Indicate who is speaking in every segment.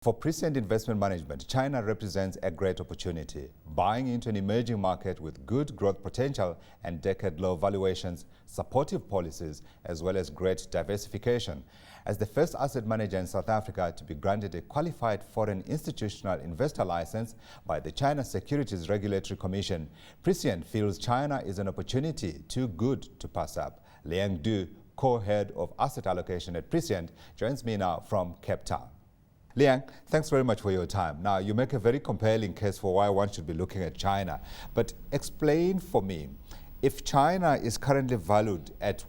Speaker 1: For Prescient Investment Management, China represents a great opportunity. Buying into an emerging market with good growth potential and decade-low valuations, supportive policies, as well as great diversification. As the first asset manager in South Africa to be granted a qualified foreign institutional investor license by the China Securities Regulatory Commission, Prescient feels China is an opportunity too good to pass up. Liang, co-head of Asset Allocation at Prescient, joins me now from Cape Town. Liang, thanks very much for your time. Now, you make a very compelling case for why one should be looking at China. But explain for me, if China is currently valued at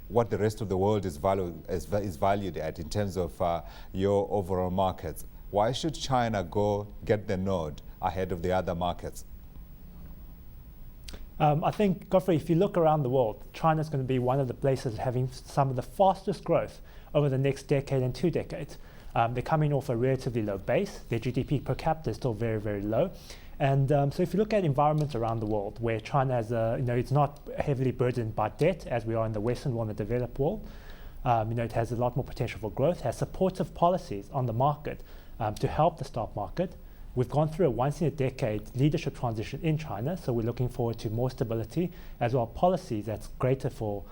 Speaker 1: what the rest of the world is valued at in terms of your overall markets, why should China go get the nod ahead of the other markets?
Speaker 2: I think, Godfrey, if you look around the world, China's going to be one of the places having some of the fastest growth over the next decade and 2 decades. They're coming off a relatively low base. Their GDP per capita is still very, very low. And so if you look at environments around the world where China has, it's not heavily burdened by debt as we are in the Western world and the developed world, it has a lot more potential for growth, has supportive policies on the market to help the stock market. We've gone through a once-in-a-decade leadership transition in China, so we're looking forward to more stability as well as policies that's greater for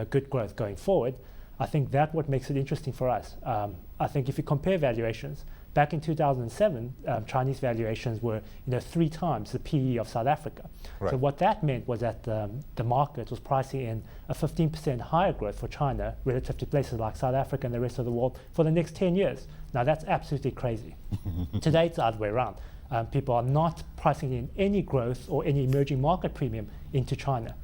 Speaker 2: good growth going forward. I think that's what makes it interesting for us. I think if you compare valuations, back in 2007, Chinese valuations were 3 times the PE of South Africa. Right. So what that meant was that the market was pricing in a 15% higher growth for China relative to places like South Africa and the rest of the world for the next 10 years. Now that's absolutely crazy. Today it's the other way around. People are not pricing in any growth or any emerging market premium into China.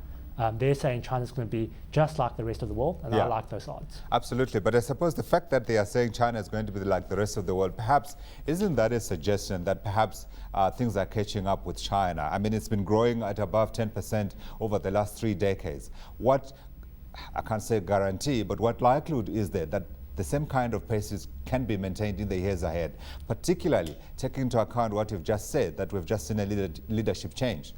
Speaker 2: They're saying China's going to be just like the rest of the world, and I like those odds.
Speaker 1: Absolutely, but I suppose the fact that they are saying China is going to be like the rest of the world, perhaps, isn't that a suggestion that perhaps things are catching up with China? I mean, it's been growing at above 10% over the last 3 decades. What, I can't say guarantee, but what likelihood is there that the same kind of paces can be maintained in the years ahead, particularly taking into account what you've just said, that we've just seen a leadership change?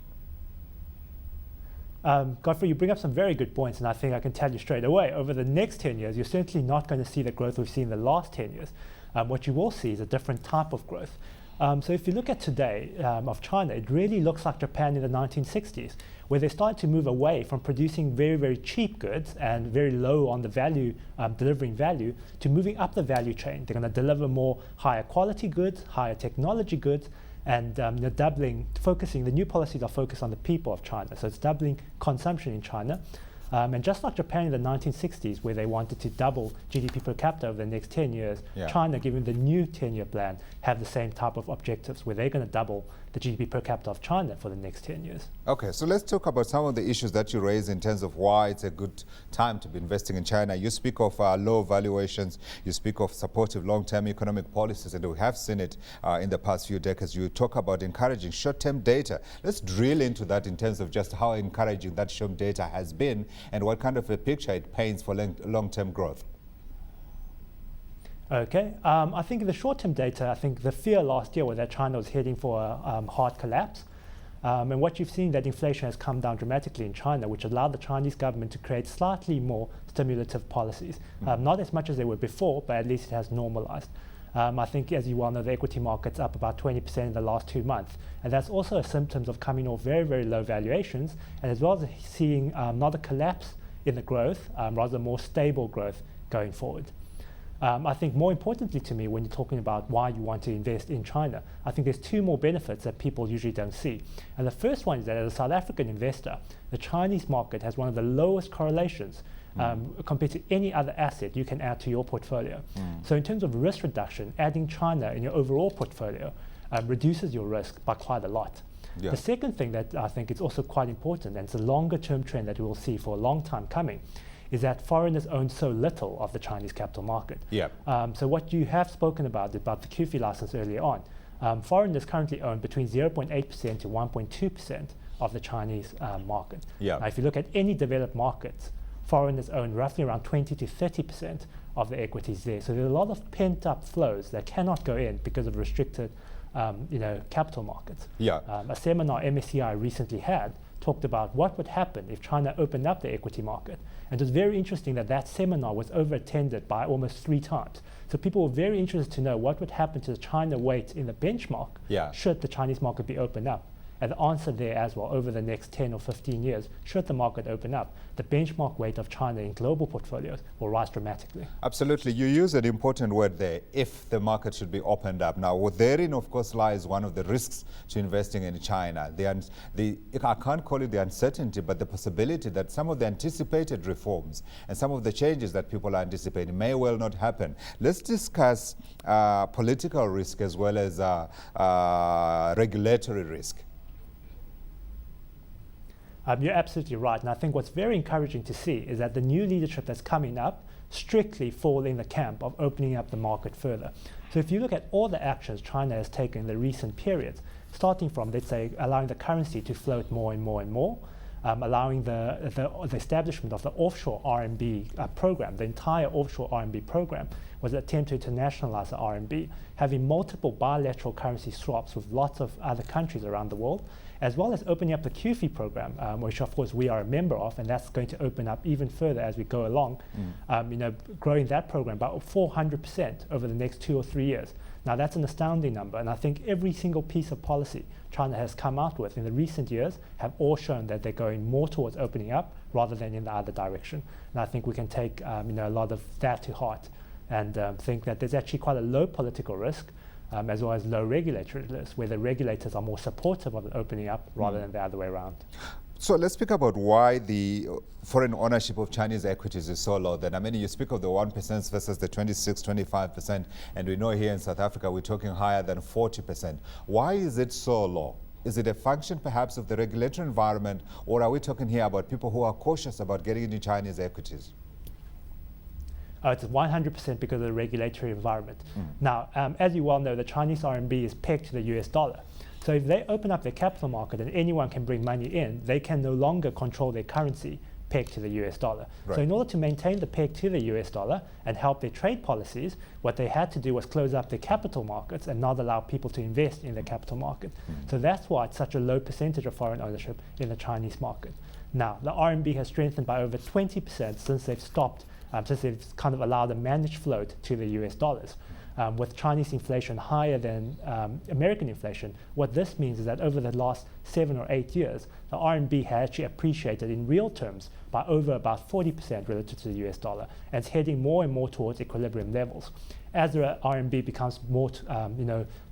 Speaker 2: Godfrey, you bring up some very good points, and I think I can tell you straight away, over the next 10 years, you're certainly not going to see the growth we've seen in the last 10 years. What you will see is a different type of growth. So if you look at today of China, it really looks like Japan in the 1960s, where they started to move away from producing very, very cheap goods and very low on the value, delivering value, to moving up the value chain. They're going to deliver more higher quality goods, higher technology goods, and focusing, the new policies are focused on the people of China. So it's doubling consumption in China. And just like Japan in the 1960s, where they wanted to double GDP per capita over the next 10 years, China, given the new 10-year plan, have the same type of objectives where they're going to double the GDP per capita of China for the next 10 years.
Speaker 1: Okay, so let's talk about some of the issues that you raise in terms of why it's a good time to be investing in China. You speak of low valuations, you speak of supportive long-term economic policies, and we have seen it in the past few decades. You talk about encouraging short-term data. Let's drill into that in terms of just how encouraging that short-term data has been and what kind of a picture it paints for long-term growth.
Speaker 2: Okay, I think in the short-term data, I think the fear last year was that China was heading for a hard collapse. And what you've seen, that inflation has come down dramatically in China, which allowed the Chinese government to create slightly more stimulative policies. Not as much as they were before, but at least it has normalized. I think, as you well know, the equity market's up about 20% in the last 2 months. And that's also a symptom of coming off very, very low valuations, and as well as seeing not a collapse in the growth, rather more stable growth going forward. I think more importantly to me, when you're talking about why you want to invest in China, I think there's 2 more benefits that people usually don't see. And the first one is that as a South African investor, the Chinese market has one of the lowest correlations compared to any other asset you can add to your portfolio. So in terms of risk reduction, adding China in your overall portfolio reduces your risk by quite a lot. The second thing that I think is also quite important, and it's a longer term trend that we will see for a long time coming, is that foreigners own so little of the Chinese capital market. So what you have spoken about the QFII license earlier on, foreigners currently own between 0.8% to 1.2% of the Chinese market. Now, if you look at any developed markets, foreigners own roughly around 20 to 30% of the equities there. So there's a lot of pent-up flows that cannot go in because of restricted capital markets. A seminar MSCI recently had talked about what would happen if China opened up the equity market. And it was very interesting that that seminar was over-attended by almost 3 times. So people were very interested to know what would happen to the China weight in the benchmark should the Chinese market be opened up. And the answer there as well, over the next 10 or 15 years, should the market open up, the benchmark weight of China in global portfolios will rise dramatically.
Speaker 1: Absolutely. You use an important word there, if the market should be opened up. Now, therein, of course, lies one of the risks to investing in China. I can't call it the uncertainty, but the possibility that some of the anticipated reforms and some of the changes that people are anticipating may well not happen. Let's discuss political risk as well as regulatory risk.
Speaker 2: You're absolutely right. And I think what's very encouraging to see is that the new leadership that's coming up strictly fall in the camp of opening up the market further. So if you look at all the actions China has taken in the recent periods, starting from, let's say, allowing the currency to float more and more and more, allowing the establishment of the offshore RMB program, the entire offshore RMB program was an attempt to internationalize the RMB, having multiple bilateral currency swaps with lots of other countries around the world, as well as opening up the QFI program, which of course we are a member of, and that's going to open up even further as we go along, growing that program by 400% over the next 2 or 3 years. Now that's an astounding number, and I think every single piece of policy China has come out with in the recent years have all shown that they're going more towards opening up rather than in the other direction. And I think we can take a lot of that to heart and think that there's actually quite a low political risk as well as low regulatory risk, where the regulators are more supportive of the opening up rather than the other way around.
Speaker 1: So let's speak about why the foreign ownership of Chinese equities is so low then. I mean, you speak of the 1% versus the 26, 25%, and we know here in South Africa we're talking higher than 40%. Why is it so low? Is it a function perhaps of the regulatory environment, or are we talking here about people who are cautious about getting into Chinese equities?
Speaker 2: It's 100% because of the regulatory environment. Now, as you well know, the Chinese RMB is pegged to the US dollar. So if they open up their capital market and anyone can bring money in, they can no longer control their currency pegged to the US dollar.
Speaker 1: Right.
Speaker 2: So in order to maintain the peg to the US dollar and help their trade policies, what they had to do was close up their capital markets and not allow people to invest in the capital market. So that's why it's such a low percentage of foreign ownership in the Chinese market. Now, the RMB has strengthened by over 20% since they've stopped since they've kind of allowed a managed float to the US dollars. With Chinese inflation higher than American inflation, what this means is that over the last 7 or 8 years, the RMB has actually appreciated in real terms by over about 40% relative to the US dollar, and it's heading more and more towards equilibrium levels. As the RMB becomes more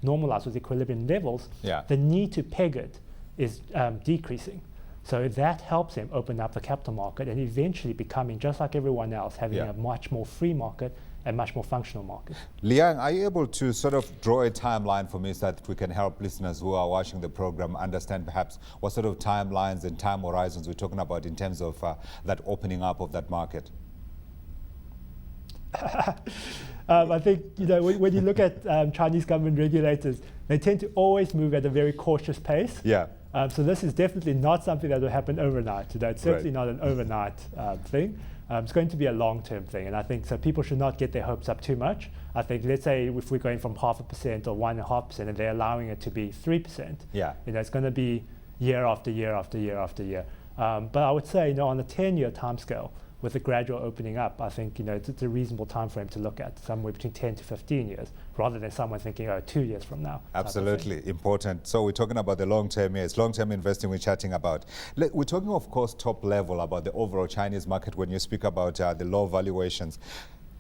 Speaker 2: normalized with equilibrium levels, the need to peg it is decreasing. So that helps them open up the capital market and eventually becoming, just like everyone else, having a much more free market and much more functional market.
Speaker 1: Liang, are you able to sort of draw a timeline for me so that we can help listeners who are watching the program understand perhaps what sort of timelines and time horizons we're talking about in terms of that opening up of that market?
Speaker 2: I think when you look at Chinese government regulators, they tend to always move at a very cautious pace. So this is definitely not something that will happen overnight. It's certainly not an overnight thing. It's going to be a long-term thing, and I think so people should not get their hopes up too much. I think, let's say if we're going from 0.5% or 1.5% and they're allowing it to be 3%, it's going to be year after year after year after year. But I would say, on a 10-year timescale, with a gradual opening up, I think it's a reasonable time frame to look at, somewhere between 10 to 15 years, rather than someone thinking, 2 years from now.
Speaker 1: Absolutely important. So we're talking about the long-term years, long-term investing we're chatting about. We're talking, of course, top level about the overall Chinese market when you speak about the low valuations.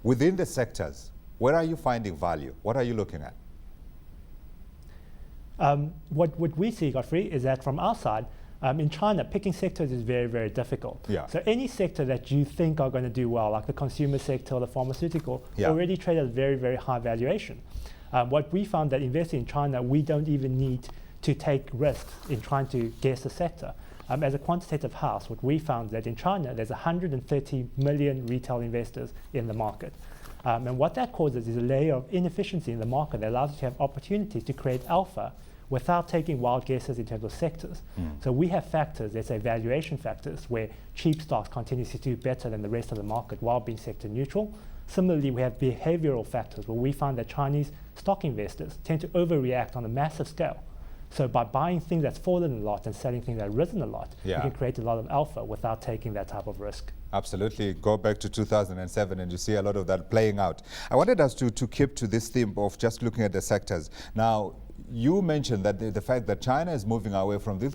Speaker 1: Within the sectors, where are you finding value? What are you looking at?
Speaker 2: What we see, Godfrey, is that from our side, in China, picking sectors is very, very difficult. So any sector that you think are going to do well, like the consumer sector or the pharmaceutical, already trade at a very, very high valuation. What we found that investing in China, we don't even need to take risks in trying to guess a sector. As a quantitative house, what we found that in China, there's 130 million retail investors in the market. And what that causes is a layer of inefficiency in the market that allows you to have opportunities to create alpha without taking wild guesses in terms of sectors. So we have factors, let's say valuation factors, where cheap stocks continue to do better than the rest of the market while being sector neutral. Similarly, we have behavioral factors where we find that Chinese stock investors tend to overreact on a massive scale. So by buying things that's fallen a lot and selling things that have risen a lot,
Speaker 1: Yeah.
Speaker 2: you can create a lot of alpha without taking that type of risk.
Speaker 1: Absolutely. Go back to 2007 and you see a lot of that playing out. I wanted us to keep to this theme of just looking at the sectors. Now, you mentioned that the fact that China is moving away from this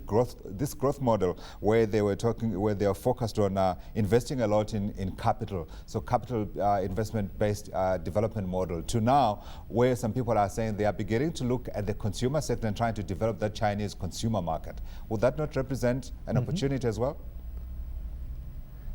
Speaker 1: growth model where they are focused on investing a lot in capital, so capital investment-based development model, to now where some people are saying they are beginning to look at the consumer sector and trying to develop that Chinese consumer market. Would that not represent an opportunity as well?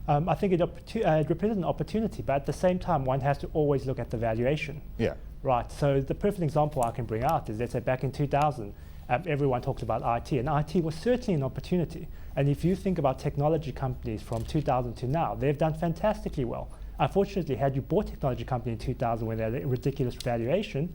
Speaker 2: I think it represents an opportunity, but at the same time, one has to always look at the valuation.
Speaker 1: Yeah.
Speaker 2: Right, so the perfect example I can bring out is, let's say back in 2000, everyone talked about IT, and IT was certainly an opportunity. And if you think about technology companies from 2000 to now, they've done fantastically well. Unfortunately, had you bought a technology company in 2000 when they had a ridiculous valuation,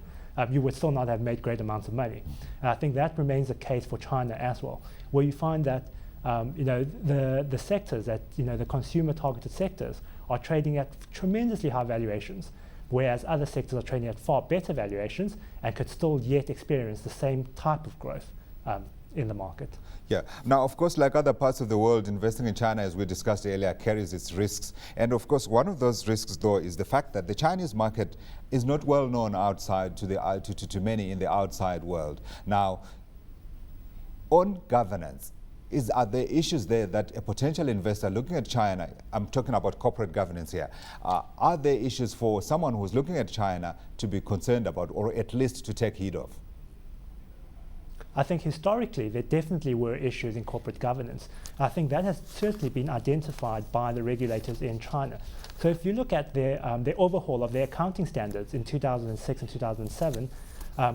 Speaker 2: you would still not have made great amounts of money. And I think that remains the case for China as well, where you find that the sectors that, the consumer targeted sectors are trading at tremendously high valuations, whereas other sectors are trading at far better valuations and could still yet experience the same type of growth in the market.
Speaker 1: Yeah. Now, of course, like other parts of the world, investing in China, as we discussed earlier, carries its risks. And of course, one of those risks, though, is the fact that the Chinese market is not well known outside to many in the outside world. Now, on governance, are there issues there that a potential investor looking at China, I'm talking about corporate governance here, are there issues for someone who's looking at China to be concerned about, or at least to take heed of?
Speaker 2: I think historically there definitely were issues in corporate governance. I think that has certainly been identified by the regulators in China. So if you look at their overhaul of their accounting standards in 2006 and 2007,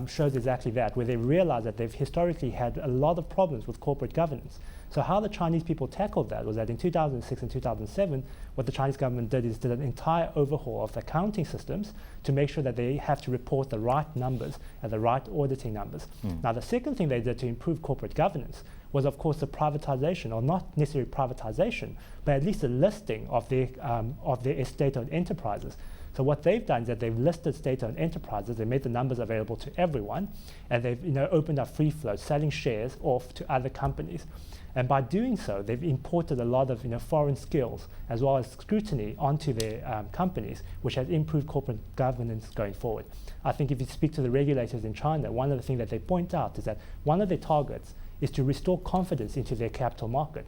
Speaker 2: shows exactly that, where they realized that they've historically had a lot of problems with corporate governance. So how the Chinese people tackled that was that in 2006 and 2007, what the Chinese government did is did an entire overhaul of the accounting systems to make sure that they have to report the right numbers and the right auditing numbers. Now, the second thing they did to improve corporate governance was, of course, the privatization, or not necessarily privatization, but at least a listing of their state-owned enterprises. So what they've done is that they've listed state-owned enterprises, they made the numbers available to everyone, and they've opened up free float, selling shares off to other companies. And by doing so, they've imported a lot of foreign skills as well as scrutiny onto their companies, which has improved corporate governance going forward. I think if you speak to the regulators in China, one of the things that they point out is that one of their targets is to restore confidence into their capital market.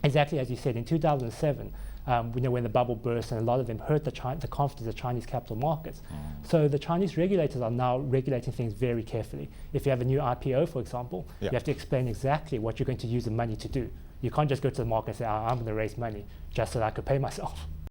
Speaker 2: Exactly as you said, in 2007, when the bubble burst and a lot of them hurt the confidence of Chinese capital markets. So the Chinese regulators are now regulating things very carefully. If you have a new IPO, for example, you have to explain exactly what you're going to use the money to do. You can't just go to the market and say, I'm going to raise money just so that I could pay myself.